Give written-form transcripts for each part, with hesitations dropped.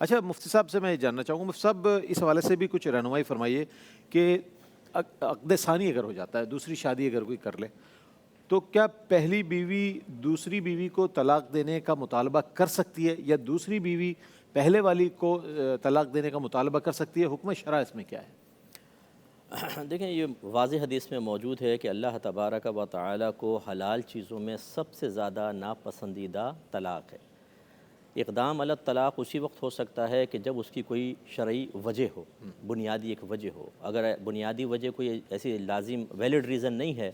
اچھا مفتی صاحب سے میں جاننا چاہوں گا، مفتی صاحب اس حوالے سے بھی کچھ رہنمائی فرمائیے کہ عقد ثانی اگر ہو جاتا ہے، دوسری شادی اگر کوئی کر لے، تو کیا پہلی بیوی دوسری بیوی کو طلاق دینے کا مطالبہ کر سکتی ہے، یا دوسری بیوی پہلے والی کو طلاق دینے کا مطالبہ کر سکتی ہے؟ حکم شرع اس میں کیا ہے؟ دیکھیں یہ واضح حدیث میں موجود ہے کہ اللہ تبارک و تعالیٰ کو حلال چیزوں میں سب سے زیادہ ناپسندیدہ طلاق ہے۔ اقدام علی الطلاق اسی وقت ہو سکتا ہے کہ جب اس کی کوئی شرعی وجہ ہو، بنیادی ایک وجہ ہو۔ اگر بنیادی وجہ کوئی ایسی لازم ویلڈ ریزن نہیں ہے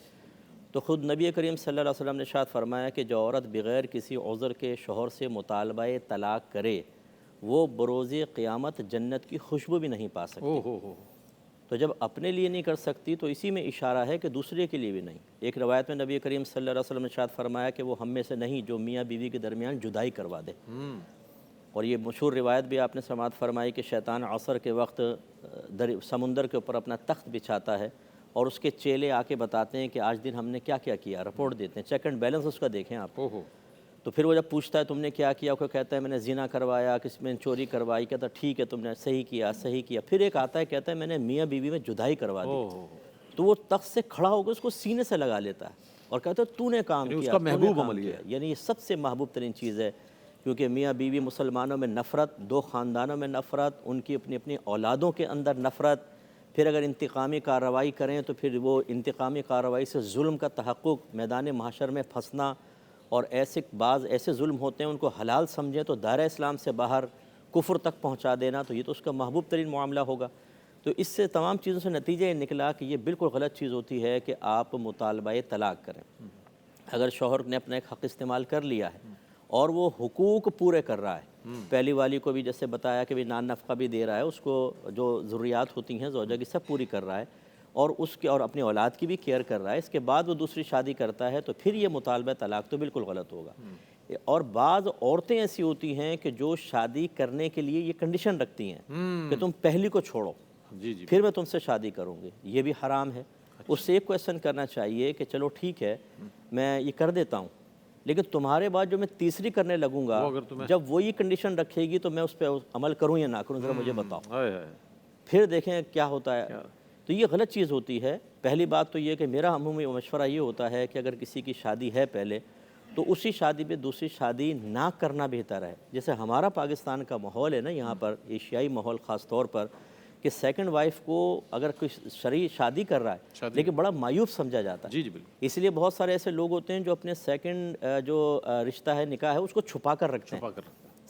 تو خود نبی کریم صلی اللہ علیہ وسلم نے ارشاد فرمایا کہ جو عورت بغیر کسی عذر کے شوہر سے مطالبہ طلاق کرے وہ بروز قیامت جنت کی خوشبو بھی نہیں پا سکتی۔ ہو تو جب اپنے لیے نہیں کر سکتی تو اسی میں اشارہ ہے کہ دوسرے کے لیے بھی نہیں۔ ایک روایت میں نبی کریم صلی اللہ علیہ وسلم نے ارشاد فرمایا کہ وہ ہم میں سے نہیں جو میاں بیوی کے درمیان جدائی کروا دے۔ اور یہ مشہور روایت بھی آپ نے سماعت فرمائی کہ شیطان عصر کے وقت سمندر کے اوپر اپنا تخت بچھاتا ہے اور اس کے چیلے آ کے بتاتے ہیں کہ آج دن ہم نے کیا کیا کیا، رپورٹ دیتے ہیں، چیک اینڈ بیلنس اس کا دیکھیں آپ۔ تو پھر وہ جب پوچھتا ہے تم نے کیا کیا، کوئی کہتا ہے میں نے زنا کروایا، کسی میں چوری کروائی، کہتا ہے ٹھیک ہے تم نے صحیح کیا۔ پھر ایک آتا ہے کہتا ہے میں نے میاں بیوی میں جدائی کروا دی۔ تو وہ تخت سے کھڑا ہو کے اس کو سینے سے لگا لیتا ہے اور کہتا ہے تو نے کام کیا، اس کا محبوب عمل کیا۔ یعنی یہ سب سے محبوب ترین چیز ہے، کیونکہ میاں بیوی مسلمانوں میں نفرت، دو خاندانوں میں نفرت، ان کی اپنی اپنی اولادوں کے اندر نفرت، پھر اگر انتقامی کارروائی کریں تو پھر وہ انتقامی کارروائی سے ظلم کا تحقق، میدان محشر میں پھنسنا، اور بعض ایسے ظلم ہوتے ہیں ان کو حلال سمجھیں تو دائرہ اسلام سے باہر کفر تک پہنچا دینا، تو یہ تو اس کا محبوب ترین معاملہ ہوگا۔ تو اس سے تمام چیزوں سے نتیجہ یہ نکلا کہ یہ بالکل غلط چیز ہوتی ہے کہ آپ مطالبہ طلاق کریں۔ اگر شوہر نے اپنا ایک حق استعمال کر لیا ہے اور وہ حقوق پورے کر رہا ہے، پہلی والی کو بھی جیسے بتایا کہ نان نفقہ بھی دے رہا ہے، اس کو جو ضروریات ہوتی ہیں زوجہ کی سب پوری کر رہا ہے، اور اس کے اور اپنی اولاد کی بھی کیئر کر رہا ہے، اس کے بعد وہ دوسری شادی کرتا ہے تو پھر یہ مطالبہ طلاق تو بالکل غلط ہوگا۔ اور بعض عورتیں ایسی ہوتی ہیں کہ جو شادی کرنے کے لیے یہ کنڈیشن رکھتی ہیں کہ تم پہلی کو چھوڑو، پھر میں تم سے شادی کروں گی، یہ بھی حرام ہے۔ اس سے ایک کویسچن کرنا چاہیے کہ چلو ٹھیک ہے میں یہ کر دیتا ہوں، لیکن تمہارے بعد جو میں تیسری کرنے لگوں گا جب وہ یہ کنڈیشن رکھے گی تو میں اس پہ عمل کروں یا نہ کروں، ذرا مجھے بتاؤ، پھر دیکھیں کیا ہوتا ہے۔ تو یہ غلط چیز ہوتی ہے۔ پہلی بات تو یہ کہ میرا عمومی مشورہ یہ ہوتا ہے کہ اگر کسی کی شادی ہے پہلے تو اسی شادی پہ دوسری شادی نہ کرنا بہتر ہے۔ جیسے ہمارا پاکستان کا ماحول ہے نا، یہاں پر ایشیائی ماحول خاص طور پر، کہ سیکنڈ وائف کو اگر کوئی شرعی شادی کر رہا ہے لیکن بڑا مایوب سمجھا جاتا ہے، اس لیے بہت سارے ایسے لوگ ہوتے ہیں جو اپنے سیکنڈ جو رشتہ ہے، نکاح ہے، اس کو چھپا کر رکھتے ہیں،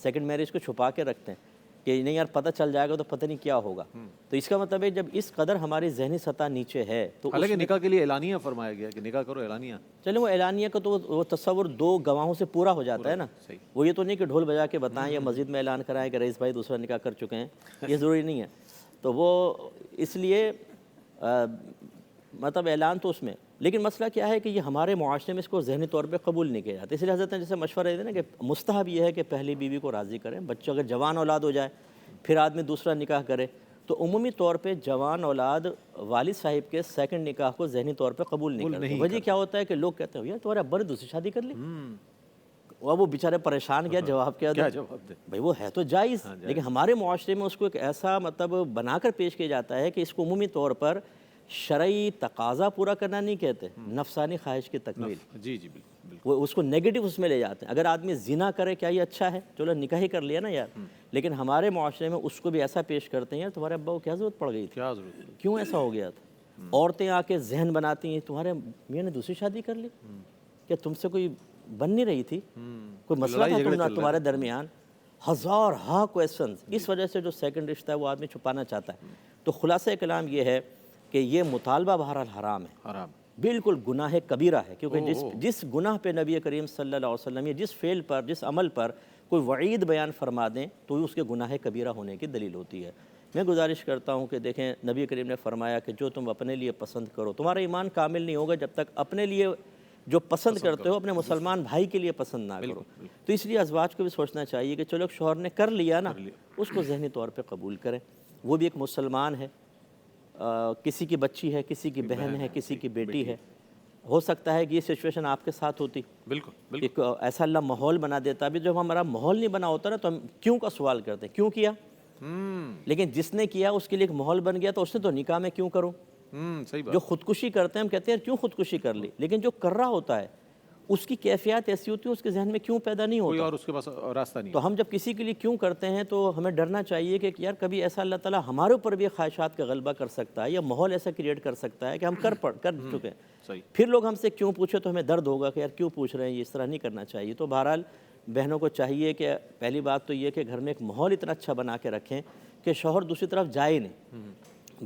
سیکنڈ میرج کو چھپا کے رکھتے ہیں کہ نہیں یار پتہ چل جائے گا تو پتہ نہیں کیا ہوگا۔ تو اس کا مطلب ہے جب اس قدر ہماری ذہنی سطح نیچے ہے تو حالانکہ نکاح کے لیے اعلانیہ فرمایا گیا کہ نکاح کرو، اعلانیہ۔ چلیں وہ اعلانیہ کا تو وہ تصور دو گواہوں سے پورا ہو جاتا ہے نا، وہ یہ تو نہیں کہ ڈھول بجا کے بتائیں یا مسجد میں اعلان کرائیں کہ رئیس بھائی دوسرا نکاح کر چکے ہیں، یہ ضروری نہیں ہے۔ تو وہ اس لیے مطلب اعلان تو اس میں، لیکن مسئلہ کیا ہے کہ یہ ہمارے معاشرے میں اس کو ذہنی طور پہ قبول نہیں کیا جاتا۔ اس لیے حضرت نے جیسے مشورہ دیتے نا کہ مستحب یہ ہے کہ پہلی بیوی کو راضی کریں، بچوں اگر جوان اولاد ہو جائے پھر آدمی دوسرا نکاح کرے، تو عمومی طور پہ جوان اولاد والد صاحب کے سیکنڈ نکاح کو ذہنی طور پہ قبول نہیں کرتے۔ وجہ کیا ہوتا ہے کہ لوگ کہتے ہیں یار تمہارے ابا نے دوسری شادی کر لی، وہ بیچارے پریشان کیا جواب کیا دیں، بھائی وہ ہے تو جائز، لیکن ہمارے معاشرے میں اس کو ایک ایسا مطلب بنا کر پیش کیا جاتا ہے کہ اس کو عمومی طور پر شرعی تقاضا پورا کرنا نہیں کہتے، نفسانی خواہش کی تکمیل، وہ اس کو نیگیٹو اس میں لے جاتے ہیں۔ اگر آدمی زنا کرے کیا یہ اچھا ہے؟ چلو نکاح ہی کر لیا نا یار، لیکن ہمارے معاشرے میں اس کو بھی ایسا پیش کرتے ہیں یار تمہارے ابا کو کیا ضرورت پڑ گئی تھی، کیوں ایسا ہو گیا تھا۔ عورتیں آ کے ذہن بناتی ہیں تمہارے میاں نے دوسری شادی کر لی، کیا تم سے کوئی بن نہیں رہی تھی، کوئی مسئلہ تھا تمہارے درمیان، ہزار ہاں کویسچنز۔ اس وجہ سے جو سیکنڈ رشتہ ہے وہ آدمی چھپانا چاہتا ہے۔ تو خلاصہ کلام یہ ہے کہ یہ مطالبہ بہرحال حرام ہے، بالکل گناہ کبیرہ ہے، کیونکہ جس گناہ پہ نبی کریم صلی اللہ علیہ وسلم یا جس فعل پر، جس عمل پر کوئی وعید بیان فرما دیں تو اس کے گناہ کبیرہ ہونے کی دلیل ہوتی ہے۔ میں گزارش کرتا ہوں کہ دیکھیں نبی کریم نے فرمایا کہ جو تم اپنے لیے پسند کرو، تمہارا ایمان کامل نہیں ہوگا جب تک اپنے لیے جو پسند کرتے ہو اپنے مسلمان بھائی کے لیے پسند نہ کرو۔ تو اس لیے ازواج کو بھی سوچنا چاہیے کہ چلو شوہر نے کر لیا نا، اس کو ذہنی طور پہ قبول کریں، وہ بھی ایک مسلمان ہے، کسی کی بچی ہے، کسی کی بہن ہے، کسی کی بیٹی ہے، ہو سکتا ہے کہ یہ سچویشن آپ کے ساتھ ہوتی، بالکل بالکل ایک ایسا اللہ ماحول بنا دیتا. ابھی جب ہمارا ماحول نہیں بنا ہوتا نا تو ہم کیوں کا سوال کرتے ہیں، کیوں کیا. لیکن جس نے کیا اس کے لیے ایک ماحول بن گیا تو اس نے تو نکاح میں کیوں کروں. صحیح بات. جو خودکشی کرتے ہیں ہم کہتے ہیں کیوں خودکشی کر لی، لیکن جو کر رہا ہوتا ہے اس کی کیفیات ایسی ہوتی ہے اس کے ذہن میں کیوں پیدا نہیں کوئی ہوتا. اور اس کے پاس راستہ نہیں. تو ہم جب کسی کے لیے کیوں کرتے ہیں تو ہمیں ڈرنا چاہیے کہ یار کبھی ایسا اللہ تعالیٰ ہمارے اوپر بھی خواہشات کا غلبہ کر سکتا ہے یا ماحول ایسا کریٹ کر سکتا ہے کہ ہم کر چکے ہیں. صحیح. پھر لوگ ہم سے کیوں پوچھے تو ہمیں درد ہوگا کہ یار کیوں پوچھ رہے ہیں، یہ اس طرح نہیں کرنا چاہیے. تو بہرحال بہنوں کو چاہیے کہ پہلی بات تو یہ کہ گھر میں ایک ماحول اتنا اچھا بنا کے رکھیں کہ شوہر دوسری طرف جائے ہی نہیں.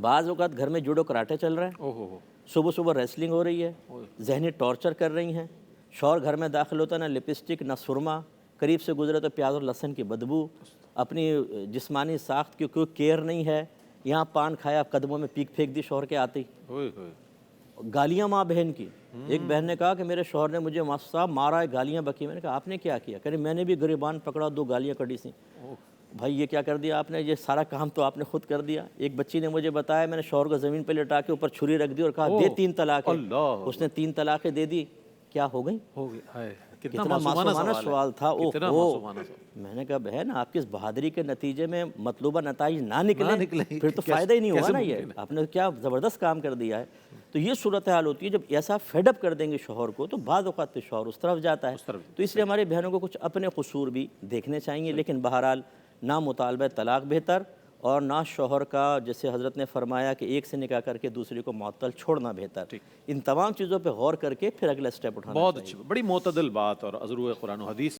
بعض اوقات گھر میں جوڈو کراٹے چل رہے ہیں، اوہ ہو. صبح صبح ریسلنگ ہو رہی ہے، ذہنی ٹارچر کر رہی ہیں. شوہر گھر میں داخل ہوتا ہے نہ لپسٹک نہ سرما، قریب سے گزرے تو پیاز اور لہسن کی بدبو، اپنی جسمانی ساخت کی کوئی کیئر نہیں ہے. یہاں پان کھایا قدموں میں پیک پھینک دی شوہر کے آتے ہی. گالیاں ماں بہن کی. ایک بہن نے کہا کہ میرے شوہر نے مجھے ماسٹر صاحب مارا ہے، گالیاں بکی. میں نے کہا آپ نے کیا کیا؟ کہ میں نے بھی گریبان پکڑا، 2 گالیاں کڑی سی. بھائی یہ کیا کر دیا آپ نے، یہ سارا کام تو آپ نے خود کر دیا. ایک بچی نے مجھے بتایا میں نے شوہر کو زمین پہ لٹا کے اوپر چھری رکھ دی اور کہا دے 3 طلاقیں. اس نے 3 طلاقیں دے دی. کیا ہو گئی؟ ہو گیا. کتنا معصومانہ سوال تھا. معصومانہ سوال. میں نے کہا بہن آپ کی اس بہادری کے نتیجے میں مطلوبہ نتائج نہ نکلیں پھر تو فائدہ ہی نہیں ہوگا نا. یہ آپ نے کیا زبردست کام کر دیا ہے. تو یہ صورتحال ہوتی ہے جب ایسا فیڈ اپ کر دیں گے شوہر کو تو بعض اوقات پہ شوہر اس طرف جاتا ہے. تو اس لیے ہماری بہنوں کو کچھ اپنے قصور بھی دیکھنے چاہیے. لیکن بہرحال نہ مطالبہ طلاق بہتر اور نہ شوہر کا جیسے حضرت نے فرمایا کہ ایک سے نکاح کر کے دوسری کو معطل چھوڑنا بہتر. ان تمام چیزوں پہ غور کر کے پھر اگلا سٹیپ اٹھانا. بہت اچھی، بڑی معتدل بات اور از روئے قرآن و حدیث.